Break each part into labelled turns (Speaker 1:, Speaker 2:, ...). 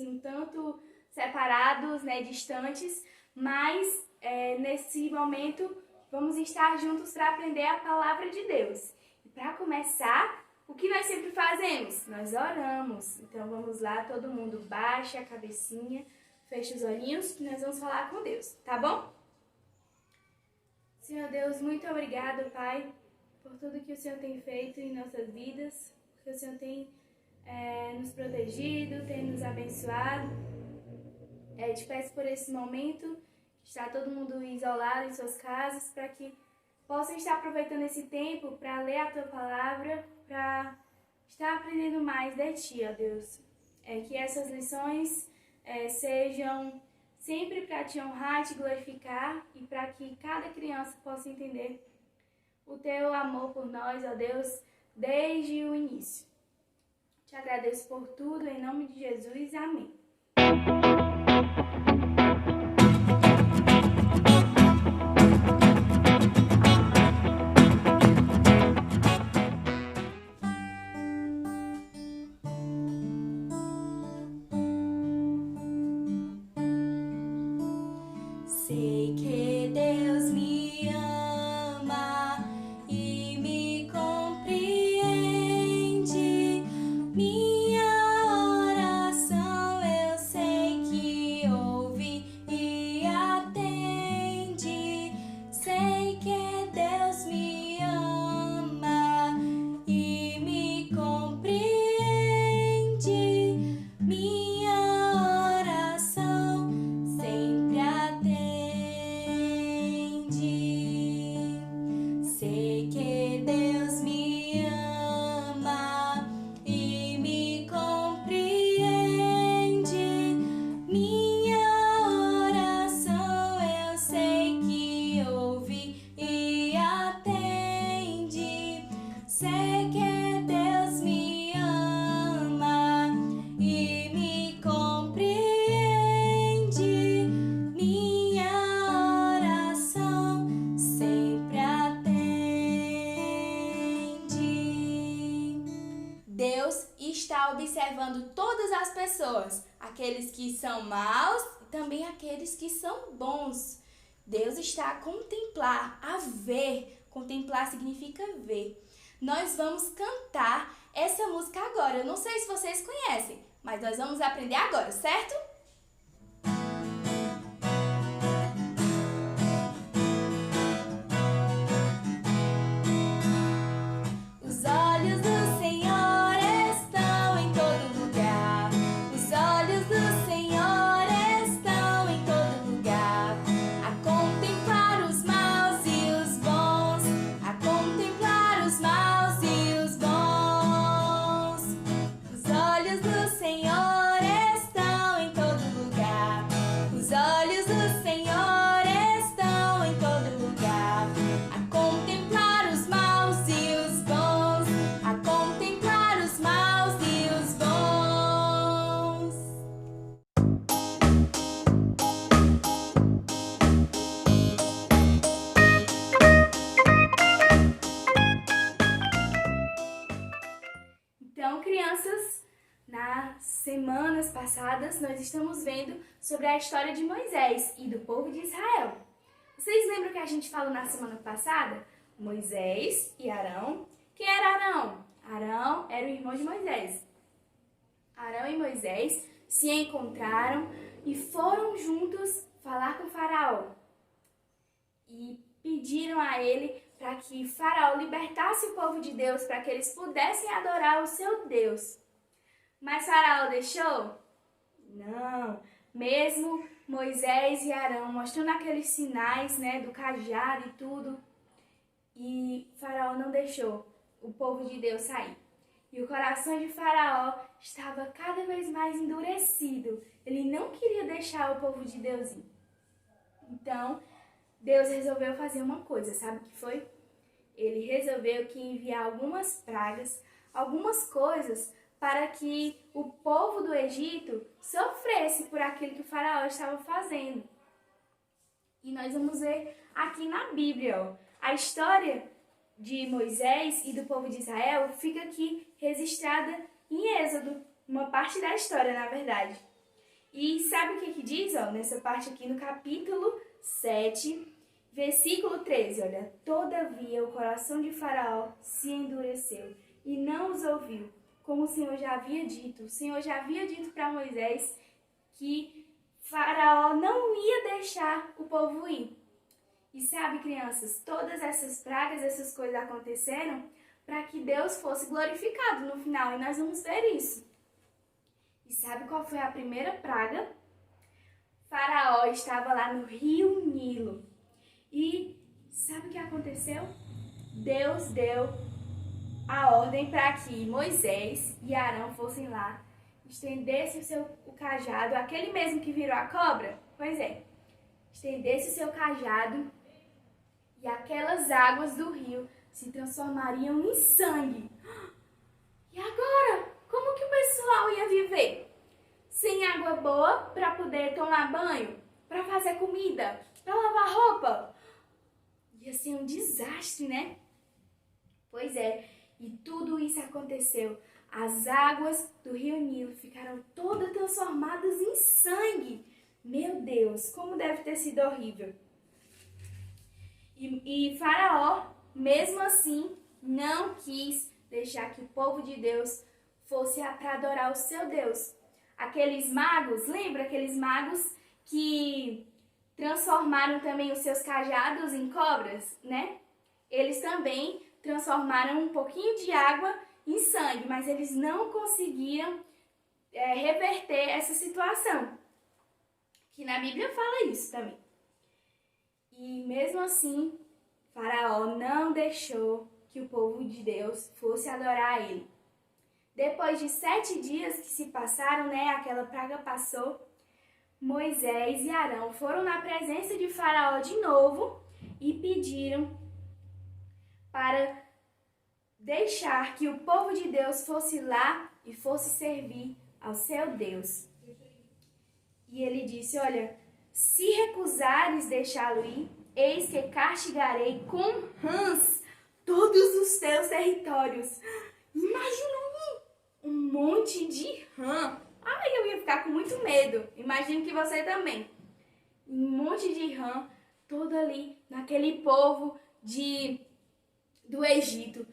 Speaker 1: assim, um tanto separados, né, distantes, mas nesse momento vamos estar juntos para aprender a palavra de Deus. E para começar, o que nós sempre fazemos? Nós oramos. Então vamos lá, todo mundo baixa a cabecinha, fecha os olhinhos que nós vamos falar com Deus, tá bom? Senhor Deus, muito obrigado, Pai, por tudo que o Senhor tem feito em nossas vidas, porque o Senhor tem nos protegido, tem nos abençoado. Te peço por esse momento, que está todo mundo isolado em suas casas, para que possam estar aproveitando esse tempo para ler a Tua Palavra, para estar aprendendo mais de Ti, ó Deus. Que essas lições sejam sempre para Te honrar, Te glorificar e para que cada criança possa entender o Teu amor por nós, ó Deus, desde o início. Te agradeço por tudo, em nome de Jesus. Amém.
Speaker 2: Sei que Deus me ama e me compreende. Minha oração eu sei que ouve e atende. Sei que Deus me ama e me compreende. Minha oração sempre atende. Sei que Deus me ama e me compreende. Minha oração eu sei que ouve e atende. Sei que Deus me ama e me compreende. Minha oração sempre atende. Deus está observando todas as pessoas, aqueles que são maus e também aqueles que são bons. Deus está a contemplar, a ver. Contemplar significa ver. Nós vamos cantar essa música agora. Eu não sei se vocês conhecem, mas nós vamos aprender agora, certo? Os olhos do Senhor estão em todo lugar. Os olhos do Senhor estão em todo lugar, a contemplar os maus e os bons, a contemplar os maus e os bons. Os olhos do Senhor estão em todo lugar. Os olhos do Senhor estão em todo lugar, a contemplar os maus e os bons, a contemplar os maus e os bons.
Speaker 1: Então, crianças, nas semanas passadas nós estamos vendo sobre a história de Moisés e do povo de Israel. Vocês lembram que a gente falou na semana passada? Moisés e Arão. Quem era Arão? Arão era o irmão de Moisés. Arão e Moisés se encontraram e foram juntos falar com Faraó. E pediram a ele para que Faraó libertasse o povo de Deus, para que eles pudessem adorar o seu Deus. Mas Faraó deixou? Não. Mesmo Moisés e Arão mostrando aqueles sinais, do cajado e tudo, e Faraó não deixou o povo de Deus sair. E o coração de Faraó estava cada vez mais endurecido. Ele não queria deixar o povo de Deus ir. Então, Deus resolveu fazer uma coisa, sabe o que foi? Ele resolveu que enviar algumas pragas, algumas coisas, para que o povo do Egito sofresse por aquilo que o Faraó estava fazendo. E nós vamos ver aqui na Bíblia, a história de Moisés e do povo de Israel fica aqui registrada em Êxodo, uma parte da história, na verdade. E sabe o que diz, ó, nessa parte aqui no capítulo 7, versículo 13, olha. Todavia o coração de Faraó se endureceu e não os ouviu, como o Senhor já havia dito. O Senhor já havia dito para Moisés que Faraó não ia deixar o povo ir. E sabe, crianças, todas essas pragas, essas coisas aconteceram para que Deus fosse glorificado no final, e nós vamos ver isso. E sabe qual foi a primeira praga? Faraó estava lá no rio Nilo. E sabe o que aconteceu? Deus deu a ordem para que Moisés e Arão fossem lá, estendessem o cajado, aquele mesmo que virou a cobra? Pois é, estendesse o seu cajado e aquelas águas do rio se transformariam em sangue. E agora? Como que o pessoal ia viver? Sem água boa para poder tomar banho, para fazer comida, para lavar roupa? Ia ser um desastre, né? Pois é, e tudo isso aconteceu. As águas do rio Nilo ficaram todas transformadas em sangue. Meu Deus, como deve ter sido horrível. E Faraó, mesmo assim, não quis deixar que o povo de Deus fosse para adorar o seu Deus. Aqueles magos, lembra aqueles magos que transformaram também os seus cajados em cobras, né? Eles também transformaram um pouquinho de água em sangue, mas eles não conseguiam reverter essa situação. Que na Bíblia fala isso também. E mesmo assim, Faraó não deixou que o povo de Deus fosse adorar a ele. Depois de 7 dias que se passaram, né, aquela praga passou, Moisés e Arão foram na presença de Faraó de novo e pediram para deixar que o povo de Deus fosse lá e fosse servir ao seu Deus. E ele disse, olha, se recusares deixá-lo ir, eis que castigarei com rãs todos os teus territórios. Imagina um monte de rã. Ai, eu ia ficar com muito medo. Imagino que você também. Um monte de rã, todo ali, naquele povo do Egito.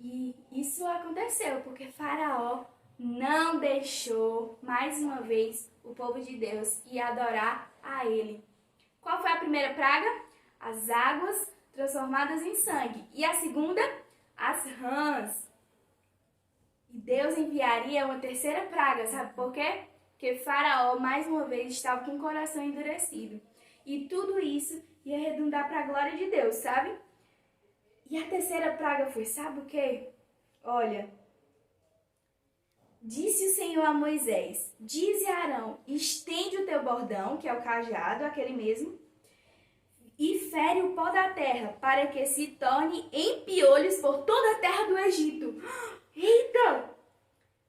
Speaker 1: E isso aconteceu porque Faraó não deixou, mais uma vez, o povo de Deus ir adorar a ele. Qual foi a primeira praga? As águas transformadas em sangue. E a segunda? As rãs. E Deus enviaria uma terceira praga, sabe por quê? Porque Faraó, mais uma vez, estava com o coração endurecido. E tudo isso ia redundar para a glória de Deus, sabe? E a terceira praga foi, sabe o quê? Olha, disse o Senhor a Moisés, dize a Arão, estende o teu bordão, que é o cajado, aquele mesmo, e fere o pó da terra, para que se torne em piolhos por toda a terra do Egito. Eita!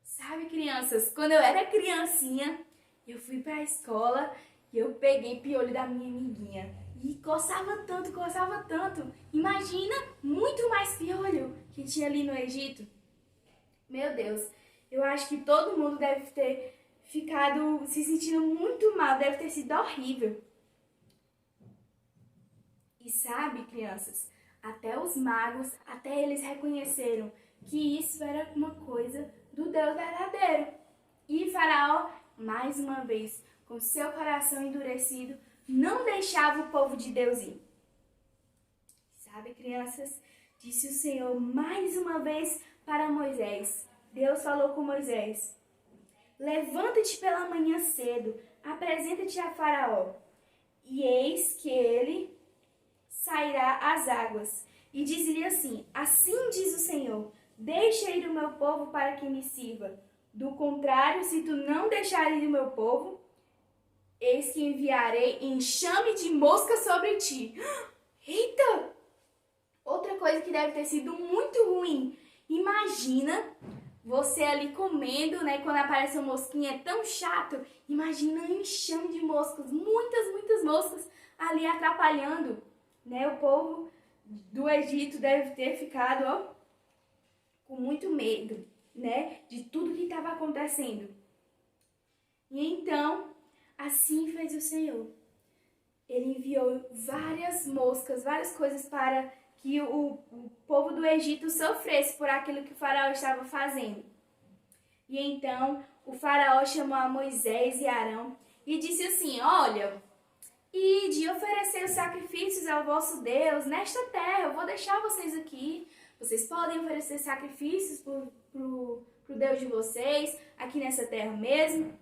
Speaker 1: Sabe, crianças, quando eu era criancinha, eu fui para a escola e eu peguei piolho da minha amiguinha. E coçava tanto, coçava tanto. Imagina, muito mais piolho que tinha ali no Egito. Meu Deus, eu acho que todo mundo deve ter ficado se sentindo muito mal, deve ter sido horrível. E sabe, crianças, até os magos, até eles reconheceram que isso era uma coisa do Deus verdadeiro. E Faraó, mais uma vez, com seu coração endurecido, não deixava o povo de Deus ir. Sabe, crianças, disse o Senhor mais uma vez para Moisés. Deus falou com Moisés, levanta-te pela manhã cedo, apresenta-te a Faraó, e eis que ele sairá às águas. E diz-lhe assim, assim diz o Senhor, deixa ir o meu povo para que me sirva. Do contrário, se tu não deixar ir o meu povo, eis que enviarei enxame de mosca sobre ti. Eita! Outra coisa que deve ter sido muito ruim. Imagina você ali comendo, né? Quando aparece uma mosquinha, é tão chato. Imagina um enxame de moscas, muitas moscas ali atrapalhando, né? O povo do Egito deve ter ficado, ó, com muito medo, né? De tudo que estava acontecendo. E então, Assim fez o Senhor. Ele enviou várias moscas, várias coisas para que o povo do Egito sofresse por aquilo que o faraó estava fazendo. E então o faraó chamou a Moisés e Arão e disse assim: olha, ide oferecer os sacrifícios ao vosso Deus nesta terra, eu vou deixar vocês aqui. Vocês podem oferecer sacrifícios pro Deus de vocês, aqui nessa terra mesmo.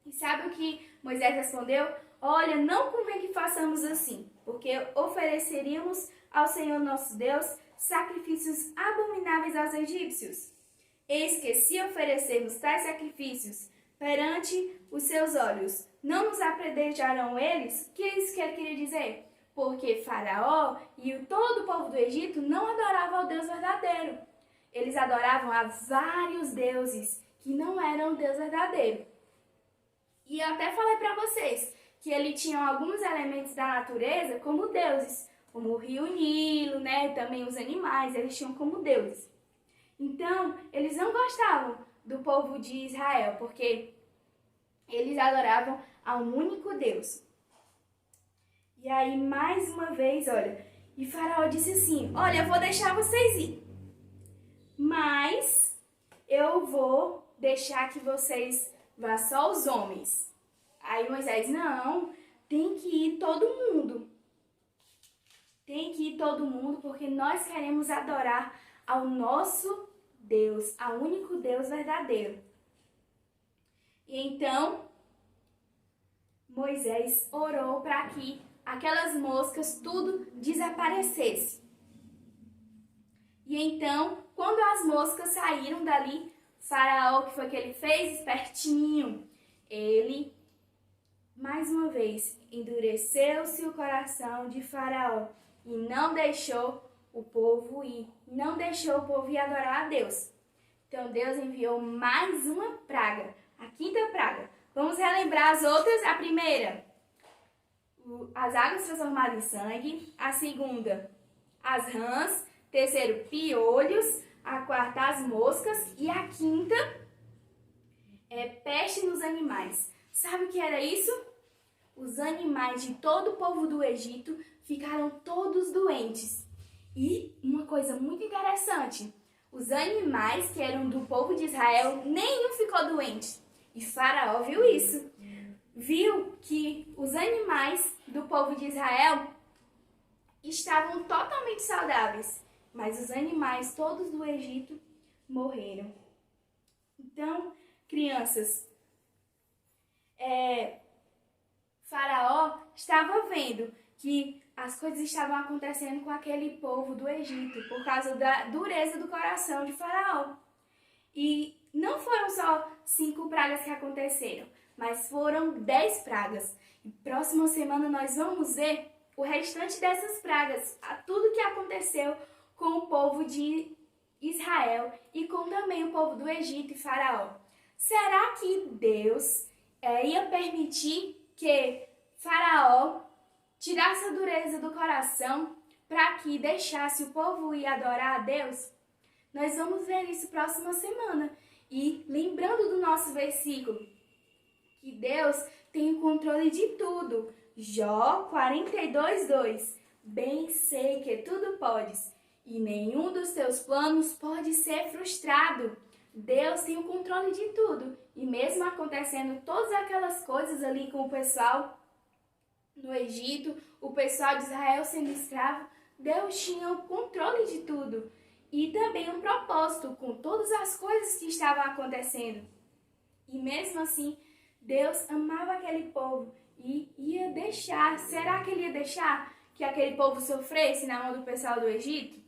Speaker 1: E sabe o que Moisés respondeu? Olha, não convém que façamos assim, porque ofereceríamos ao Senhor nosso Deus sacrifícios abomináveis aos egípcios. Eis que se oferecermos tais sacrifícios perante os seus olhos, não nos apredejarão eles? O que é isso que ele queria dizer? Porque Faraó e todo o povo do Egito não adoravam ao Deus verdadeiro. Eles adoravam a vários deuses que não eram o Deus verdadeiro. E eu até falei para vocês que ele tinha alguns elementos da natureza como deuses, como o rio Nilo, né? Também os animais, eles tinham como deuses. Então, eles não gostavam do povo de Israel, porque eles adoravam a um único Deus. E aí, mais uma vez, olha, e Faraó disse assim: olha, eu vou deixar vocês ir, mas eu vou deixar que vocês vá só os homens. Aí Moisés: não, tem que ir todo mundo. Tem que ir todo mundo, porque nós queremos adorar ao nosso Deus, ao único Deus verdadeiro. E então, Moisés orou para que aquelas moscas tudo desaparecesse. E então, quando as moscas saíram dali, Faraó, o que foi que ele fez? Espertinho. Ele, mais uma vez, endureceu-se o coração de Faraó e não deixou o povo ir, não deixou o povo ir adorar a Deus. Então Deus enviou mais uma praga, a quinta praga. Vamos relembrar as outras. A primeira, as águas transformadas em sangue. A segunda, as rãs. Terceiro, piolhos. A quarta, as moscas. E a quinta, peste nos animais. Sabe o que era isso? Os animais de todo o povo do Egito ficaram todos doentes. E uma coisa muito interessante, os animais que eram do povo de Israel, nenhum ficou doente. E Faraó viu isso. Viu que os animais do povo de Israel estavam totalmente saudáveis, mas os animais todos do Egito morreram. Então, crianças, Faraó estava vendo que as coisas estavam acontecendo com aquele povo do Egito por causa da dureza do coração de Faraó. E não foram só 5 pragas que aconteceram, mas foram 10 pragas. E próxima semana nós vamos ver o restante dessas pragas, tudo que aconteceu com o povo de Israel e com também o povo do Egito e Faraó. Será que Deus ia permitir que Faraó tirasse a dureza do coração para que deixasse o povo ir adorar a Deus? Nós vamos ver isso próxima semana. E lembrando do nosso versículo, que Deus tem o controle de tudo. Jó 42:2. Bem sei que tudo podes, e nenhum dos teus planos pode ser frustrado. Deus tem o controle de tudo. E mesmo acontecendo todas aquelas coisas ali com o pessoal no Egito, o pessoal de Israel sendo escravo, Deus tinha o controle de tudo. E também um propósito com todas as coisas que estavam acontecendo. E mesmo assim, Deus amava aquele povo e ia deixar. Será que ele ia deixar que aquele povo sofresse na mão do pessoal do Egito?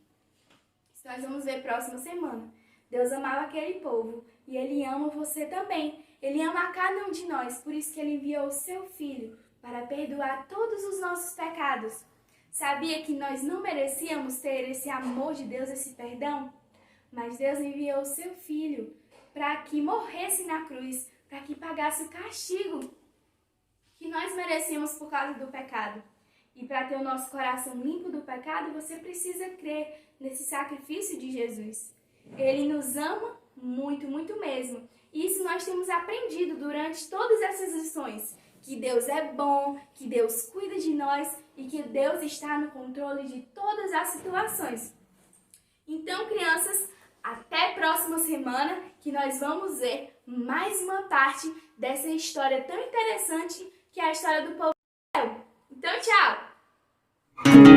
Speaker 1: Isso nós vamos ver próxima semana. Deus amava aquele povo e Ele ama você também. Ele ama a cada um de nós, por isso que Ele enviou o seu Filho para perdoar todos os nossos pecados. Sabia que nós não merecíamos ter esse amor de Deus, esse perdão? Mas Deus enviou o seu Filho para que morresse na cruz, para que pagasse o castigo que nós merecíamos por causa do pecado. E para ter o nosso coração limpo do pecado, você precisa crer nesse sacrifício de Jesus. Ele nos ama muito, muito mesmo. E isso nós temos aprendido durante todas essas lições. que Deus é bom, que Deus cuida de nós e que Deus está no controle de todas as situações. Então, crianças, até a próxima semana que nós vamos ver mais uma parte dessa história tão interessante que é a história do povo de Israel. Então, tchau!